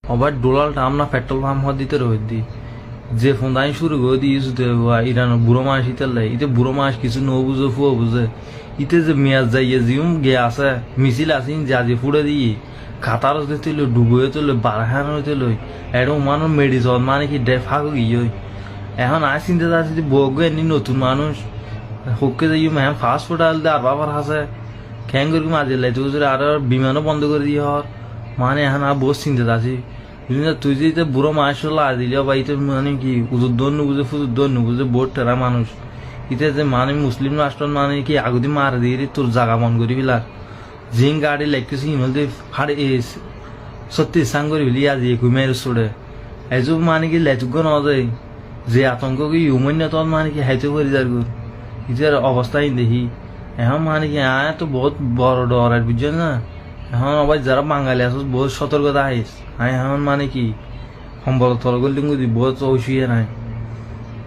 আবার Donald Trump না petrol pump হওয়ার দিতে রয়ে যে ফোন দাই শুরু করে দিয়েছে ইরান বুড়ো মাস ইতে লাই ইতে বুড়ো মাস কিছু ন বুঝে ফুয়া বুঝে ইতে যে মেয়াজ যাইয়ে জিউম গে আছে মিছিল আছে জাজি ফুড়ে দিয়ে খাতার তুলো ডুবয়ে তুলো বারহান তুলো এরকম মানুষ মেডিসন মানে কি ডেফা গিয়ে এখন আজ চিন্তা যাচ্ছে যে বগ্য এমনি নতুন মানুষ হকে যাই হ্যাঁ ফাস্টফুড আলতে আর বাবার হাসে খ্যাং করি মাঝে লাইতে বুঝলে আর বিমানও বন্ধ করে দিয়ে হওয়ার মানে এখন আর বহুত চিন্তা আছি তুই যে বুড়ো মাস হলো আর দিলে বা ইতে মানে কি উজুদ্দন নুবুঝে ফুজুদ্দন নুবুঝে বোট টেরা মানুষ ইতে যে মানে মুসলিম রাষ্ট্র মানে কি আগুদি মার দিয়ে তোর জাগা বন্ধ করি ফেলার জিং গাড়ি লাগতেছি হিমলতে ফাড়ে সত্যি সাং করে ফেলি আজ একুমের চড়ে এসব মানে কি লেচুক ন যায় যে আতঙ্ক কি ইউমন্য তখন মানে কি হাইতে করে যার ইটার অবস্থায় দেখি এখন মানে কি তো বহুত বড় ডর আর বুঝছেন না এখন আবার যারা বাঙালি আস বহুত সতর্কতা আইস এখন মানে কি সম্বল তলগল লিঙ্গ বহুত ঐশিয়ে নাই